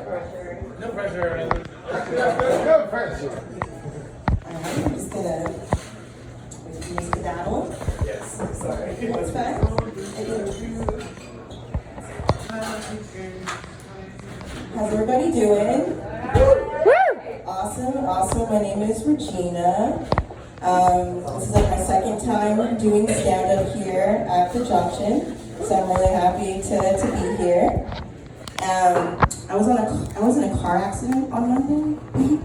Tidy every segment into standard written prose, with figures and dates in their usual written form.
No pressure. No pressure. I'm just gonna skedaddle. Yes. Sorry. That's fine. How's everybody doing? Awesome. My name is Regina. This is like my second time doing stand-up here at the Junction, so I'm really happy to be here. I was in a car accident on Monday.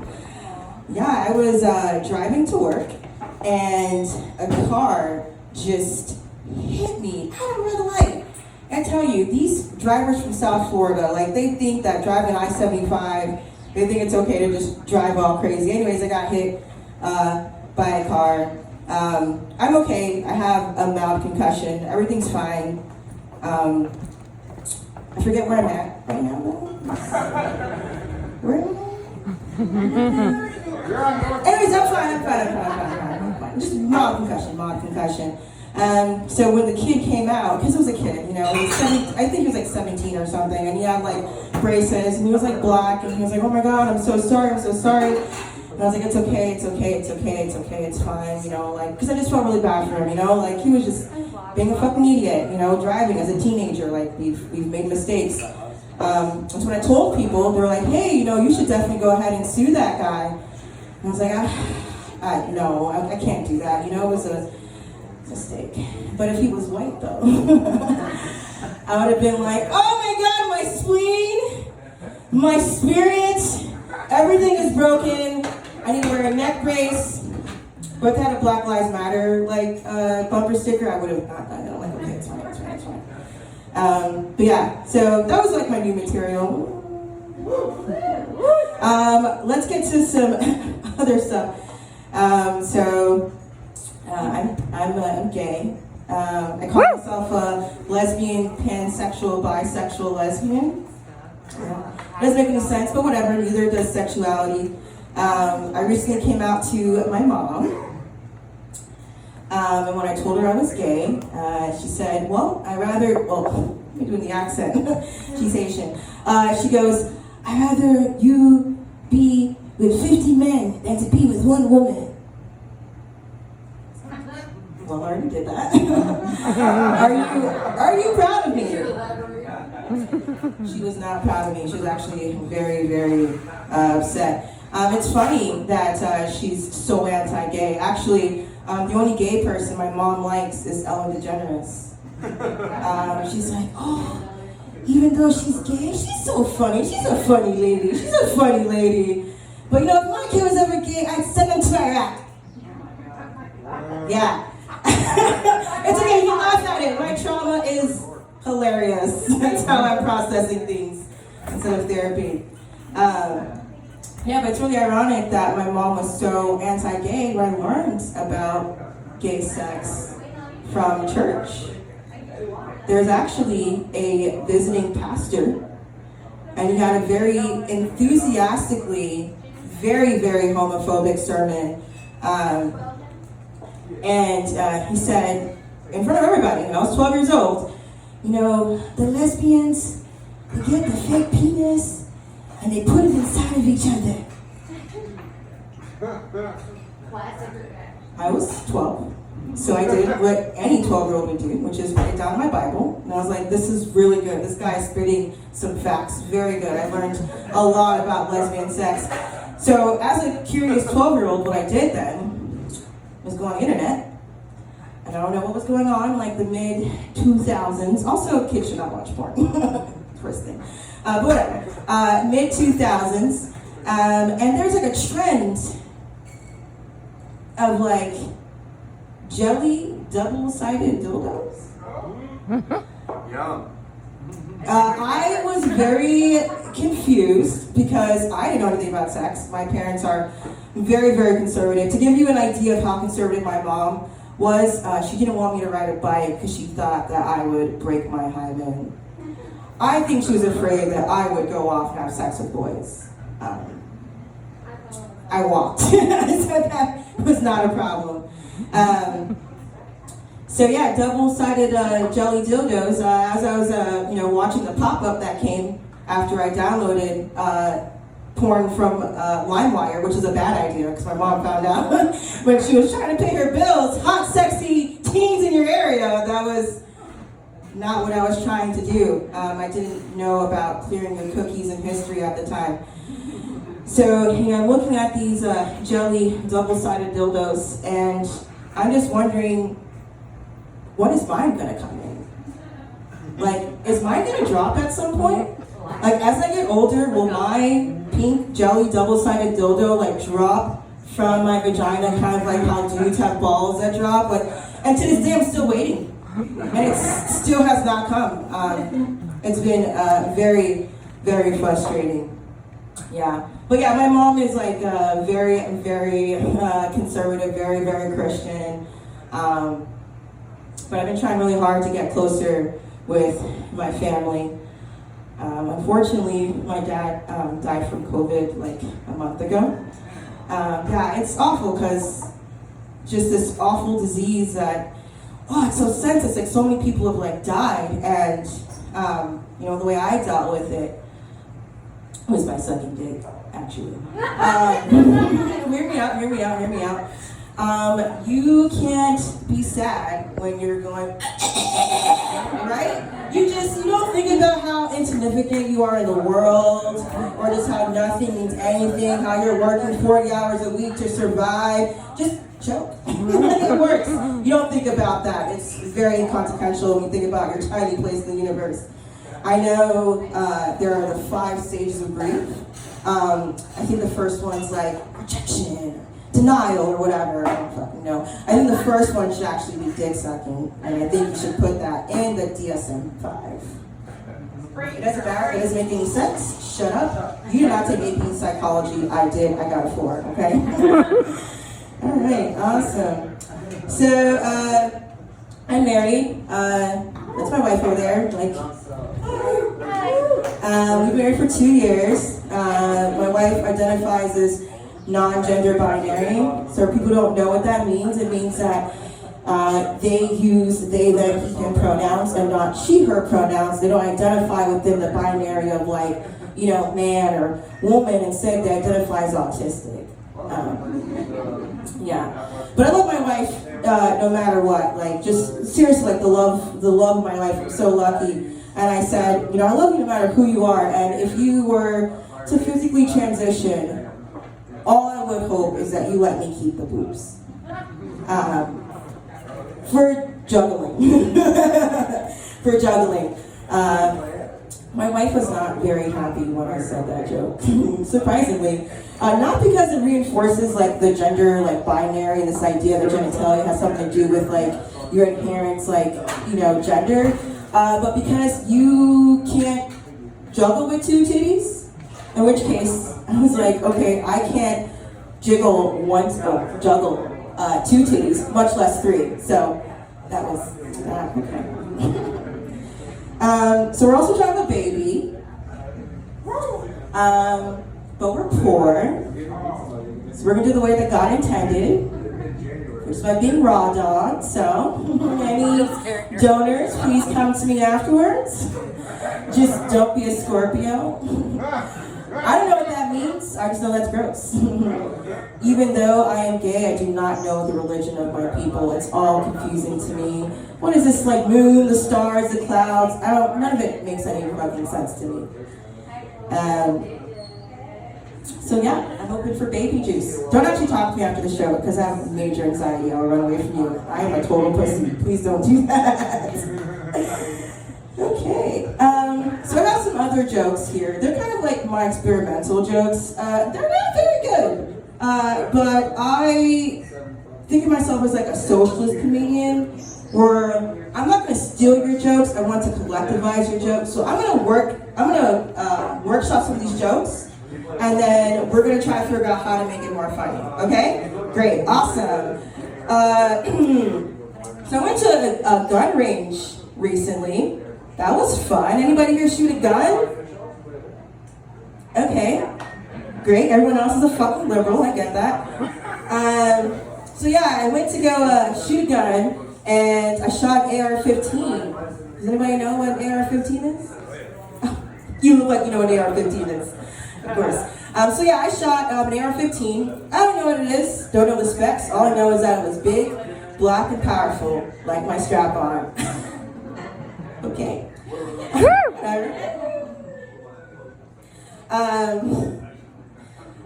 Yeah, I was driving to work, and a car just hit me at a red light. I tell you, these drivers from South Florida, like, they think that driving I-75, they think it's okay to just drive all crazy. Anyways, I got hit by a car. I'm okay. I have a mild concussion. Everything's fine. I forget where I'm at right now, though. Where am I? Anyways, I'm fine. Just mild concussion. So when the kid came out, because it was a kid, you know, I think he was like 17 or something, and he had like braces, and he was like black, and he was like, oh my God, I'm so sorry. And I was like, it's okay, it's fine, you know, like, because I just felt really bad for him, you know, like, he was just being a fucking idiot, you know, driving as a teenager, like, we've made mistakes. So when I told people, they were like, hey, you know, you should definitely go ahead and sue that guy. And I was like, no, I can't do that, you know, it was a mistake. But if he was white, though, I would have been like, oh my God, my spleen, my spirit, everything is broken. I need to wear a neck brace. But if I had a Black Lives Matter like bumper sticker, I would have not done it. I'm like, okay, it's fine. But yeah, so that was like my new material. Let's get to some other stuff. I'm gay. I call myself a lesbian, pansexual, bisexual lesbian. Doesn't make any sense, but whatever, neither does sexuality. I recently came out to my mom. And when I told her I was gay, she said, let me do the accent. She's Asian. She goes, I'd rather you be with 50 men than to be with one woman. Well, I already did that. Are you proud of me? She was not proud of me. She was actually very, very upset. It's funny that she's so anti-gay. Actually, the only gay person my mom likes is Ellen DeGeneres. She's like, oh, even though she's gay, she's so funny. She's a funny lady. But you know, if my kid was ever gay, I'd send him to Iraq. Yeah. It's okay, you laugh at it. My trauma is hilarious. That's how I'm processing things instead of therapy. Yeah, but it's really ironic that my mom was so anti-gay when I learned about gay sex from church. There's actually a visiting pastor, and he had a very enthusiastically, very, very homophobic sermon. And he said, in front of everybody, I was 12 years old, you know, the lesbians, they get the fake penis and they put it inside of each other. I was 12, so I did what any 12-year-old would do, which is write it down in my Bible. And I was like, this is really good. This guy is spitting some facts. Very good. I learned a lot about lesbian sex. So as a curious 12-year-old, what I did then was go on the internet. And I don't know what was going on, like the mid-2000s. Also, kids should not watch porn. First thing. But whatever. Mid-2000s. And there's like a trend of like jelly double-sided dildos. Yum. I was very confused because I didn't know anything about sex. My parents are very, very conservative. To give you an idea of how conservative my mom was, she didn't want me to ride a bike because she thought that I would break my hymen. I think she was afraid that I would go off and have sex with boys. I walked, so that was not a problem. So yeah, double-sided jelly dildos. As I was, watching the pop-up that came after I downloaded porn from LimeWire, which is a bad idea because my mom found out when she was trying to pay her bills, hot, sexy teens in your area. That was not what I was trying to do. I didn't know about clearing the cookies in history at the time. So, I'm looking at these jelly double-sided dildos, and I'm just wondering, when is mine gonna come in? Like, is mine gonna drop at some point? Like, as I get older, will my pink jelly double-sided dildo, like, drop from my vagina, kind of like how dudes have balls that drop? Like, and to this day, I'm still waiting. And it still has not come. It's been very, very frustrating. Yeah. But yeah, my mom is like very, very conservative, very, very Christian. But I've been trying really hard to get closer with my family. Unfortunately, my dad died from COVID like a month ago. Yeah, it's awful because just this awful disease that, it's so senseless. Like so many people have like died, and the way I dealt with it was by sucking dick, actually. Hear me out. You can't be sad when you're going, right? You don't think about how insignificant you are in the world, or just how nothing means anything, how you're working 40 hours a week to survive. Just choke. It works. You don't think about that. It's very inconsequential when you think about your tiny place in the universe. I know there are the 5 stages of grief. I think the first one's like rejection, denial, or whatever. I don't fucking know. I think the first one should actually be dick sucking, and I think you should put that in the DSM-5. It doesn't matter. It doesn't make any sense. Shut up. You did not take AP psychology. I did. I got a 4. Okay. All right. Awesome. So I'm married. That's my wife over there. We've been married for 2 years. My wife identifies as non-gender binary. So if people don't know what that means, it means that they use they, them, he, him pronouns and not she, her pronouns. They don't identify within the binary of man or woman. Instead, they identify as autistic. Yeah. But I love my wife no matter what. Just seriously, the love of my life. I'm so lucky. And I said, I love you no matter who you are. And if you were to physically transition, all I would hope is that you let me keep the boobs. For juggling. For juggling. My wife was not very happy when I said that joke, surprisingly. Not because it reinforces the gender binary and this idea that genitalia has something to do with your inherent gender, but because you can't juggle with 2 titties, in which case I was like, okay, I can't juggle 2 titties, much less 3. So that was okay. So we're also trying to have a baby, but we're poor, so we're gonna do the way that God intended, which is by being raw dog. So any donors, please come to me afterwards. Just don't be a Scorpio. I don't know what that means. I just know that's gross. Even though I am gay, I do not know the religion of my people. It's all confusing to me. What is this moon, the stars, the clouds? None of it makes any fucking sense to me. So yeah, I'm open for baby juice. Don't actually talk to me after the show because I have major anxiety. I'll run away from you. I am a total pussy. Please don't do that. Okay. So I have some other jokes here. They're kind of like my experimental jokes. They're not very good. But I think of myself as a socialist comedian where I'm not going to steal your jokes. I want to collectivize your jokes. So I'm going to workshop some of these jokes. And then we're going to try to figure out how to make it more funny. Okay? Great. Awesome. So I went to a gun range recently. That was fun. Anybody here shoot a gun? Okay. Great. Everyone else is a fucking liberal. I get that. So yeah, I went to go shoot a gun, and I shot AR-15. Does anybody know what AR-15 is? You look like you know what an AR-15 is, of course. So yeah, I shot an AR-15. I don't know what it is, don't know the specs. All I know is that it was big, black, and powerful, like my strap on. Okay.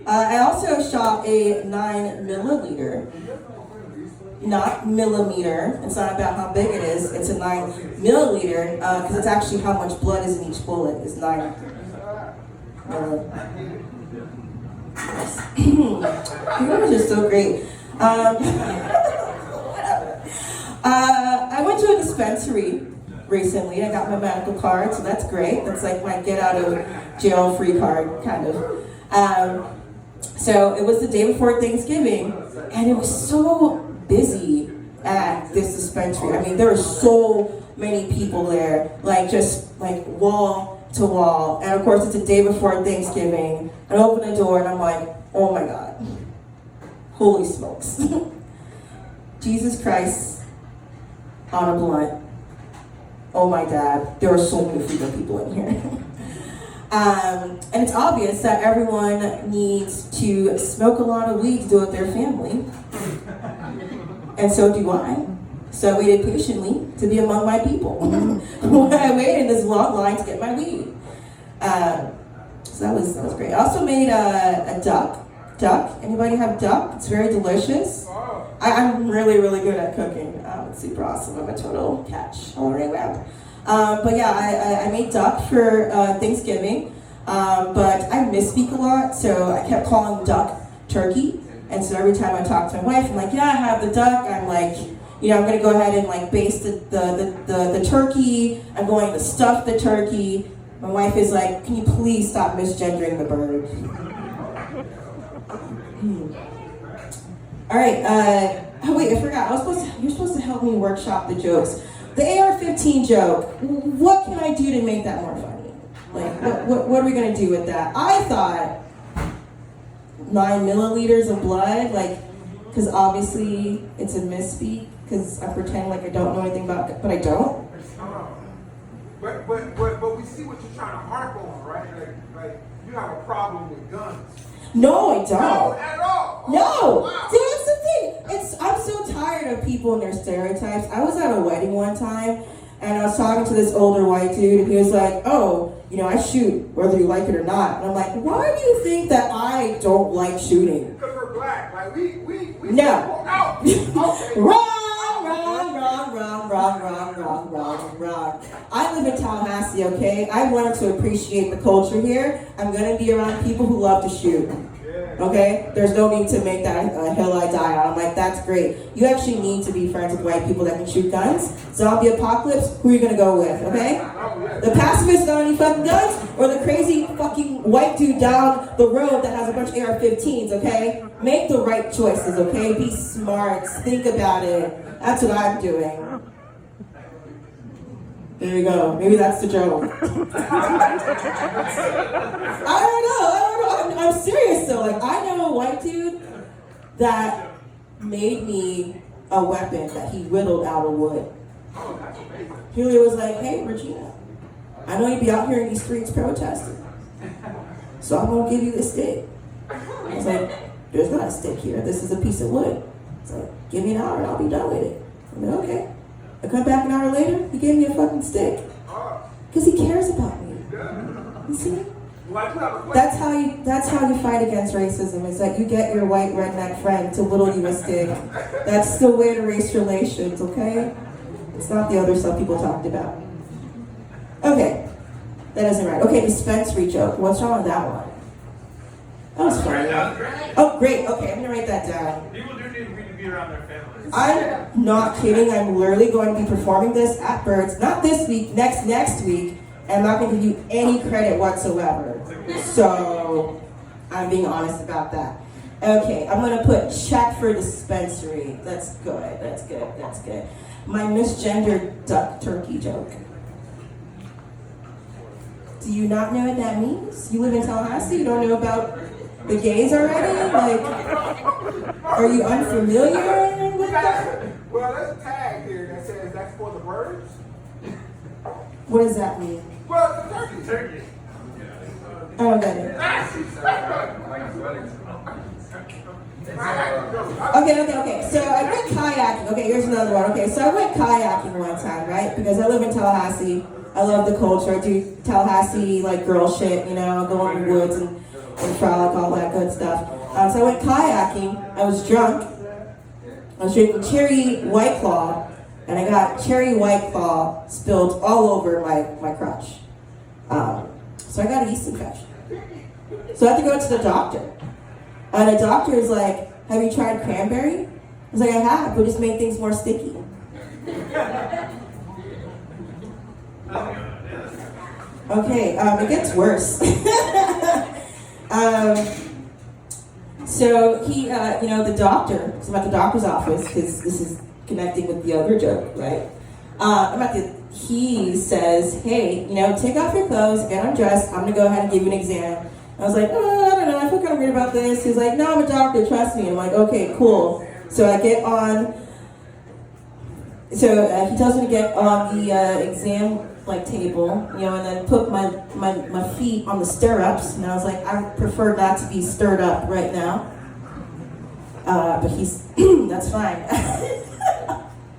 I also shot a 9mm, not millimeter. It's not about how big it is. It's a 9mm because it's actually how much blood is in each bullet. Is 9 millimeters. Yours are so great. I went to a dispensary recently. I got my medical card, so that's great. That's like my get out of jail free card, kind of. So it was the day before Thanksgiving, and it was so busy at this dispensary. I mean, there were so many people there, like just like wall to wall. And of course, it's the day before Thanksgiving. I open the door and I'm like, oh my God, holy smokes. Jesus Christ on a blunt. Oh my dad, there are so many freaking people in here. And it's obvious that everyone needs to smoke a lot of weed to do it with their family. And so do I. So I waited patiently to be among my people. When I waited in this long line to get my weed. So that was great. I also made a duck. Duck? Anybody have duck? It's very delicious. I'm really, really good at cooking. It's super awesome. I'm a total catch all around. But yeah, I made duck for Thanksgiving. But I misspeak a lot, so I kept calling duck turkey. And so every time I talk to my wife, I'm like, yeah, I have the duck. I'm like, you know, I'm gonna go ahead and like baste the turkey. I'm going to stuff the turkey. My wife is like, can you please stop misgendering the bird? All right, oh wait, I forgot. You're supposed to help me workshop the jokes. The AR-15 joke, what can I do to make that more funny? Like, what are we gonna do with that? I thought 9 milliliters of blood, like, because obviously it's a misspeak, because I pretend like I don't know anything about it, but I don't. But we see what you're trying to harp on, right? Like you have a problem with guns. No, I don't. No, at all. No. Wow. See, that's the thing. I'm so tired of people and their stereotypes. I was at a wedding one time, and I was talking to this older white dude, and he was like, oh, you know, I shoot whether you like it or not. And I'm like, why do you think that I don't like shooting? Because we're black. Like, we No. Okay. Wrong. I live in Tallahassee, okay? I wanted to appreciate the culture here. I'm going to be around people who love to shoot. Okay? There's no need to make that a hill I die on. I'm like, that's great. You actually need to be friends with white people that can shoot guns. Zombie apocalypse, who are you going to go with, okay? The pacifists without any fucking guns, or the crazy fucking white dude down the road that has a bunch of AR-15s, okay? Make the right choices, okay? Be smart. Think about it. That's what I'm doing. There you go. Maybe that's the joke. I don't know. I'm serious though. Like, I know a white dude that made me a weapon that he whittled out of wood. He was like, hey, Regina, I know you'd be out here in these streets protesting, so I'm gonna give you this stick. I was like, there's not a stick here. This is a piece of wood. It's like, give me an hour and I'll be done with it. I'm like, okay. I come back an hour later, he gave me a fucking stick. Because he cares about me. You see? That's how you fight against racism. It's like you get your white redneck friend to whittle you a stick. That's the way to erase relations, okay? It's not the other stuff people talked about. Okay. That isn't right. Okay, dispensary joke. What's wrong with that one? That was funny. Oh, great. Okay, I'm gonna write that down. People do need to be around their families. I'm not kidding. I'm literally going to be performing this at Birds, not this week, next week, and I'm not going to give you any credit whatsoever. So I'm being honest about that. Okay, I'm going to put check for dispensary. That's good. My misgendered duck turkey joke. Do you not know what that means? You live in Tallahassee? You don't know about the gays already? Like, are you unfamiliar with that? Well, there's a tag here that says that's for the birds. What does that mean? Well, the turkey. Oh, okay. Okay. So I went kayaking. Okay, here's another one. Okay, so I went kayaking one time, right? Because I live in Tallahassee. I love the culture. I do Tallahassee, like, girl shit, you know, go in the woods and frolic, all that good stuff. So I went kayaking. I was drunk. I was drinking cherry White Claw, and I got cherry White Claw spilled all over my crotch. So I got a yeast infection. So I had to go to the doctor. And the doctor is like, have you tried cranberry? I was like, I have, but it just made things more sticky. Okay, it gets worse. So he, the doctor, because I'm at the doctor's office, because this is connecting with the other joke, right? He says, hey, take off your clothes, get undressed, I'm gonna go ahead and give you an exam. I was like, I don't know, I feel kind of weird about this. He's like, no, I'm a doctor, trust me. I'm like, okay, cool. So I get on, he tells me to get on the exam table, and then put my feet on the stirrups. And I was like, I prefer not to be stirred up right now. But he's, that's fine.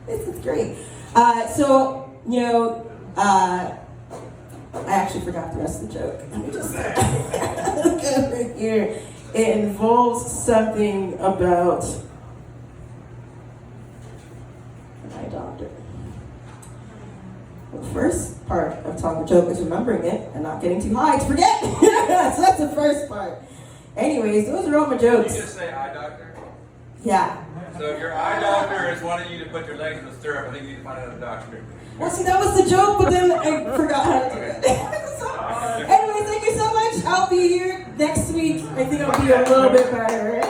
This is great. I actually forgot the rest of the joke. Let me just look over here. It involves something about my doctor. The first part of telling the joke is remembering it and not getting too high to forget. So that's the first part. Anyways, those are all my jokes. Did you just say eye doctor? Yeah. So if your eye doctor is wanting you to put your legs in the stirrup, I think you need to find another doctor. Well, see, that was the joke, but then I forgot how to do it. Anyway, thank you so much. I'll be here next week. I think I'll be a little bit better.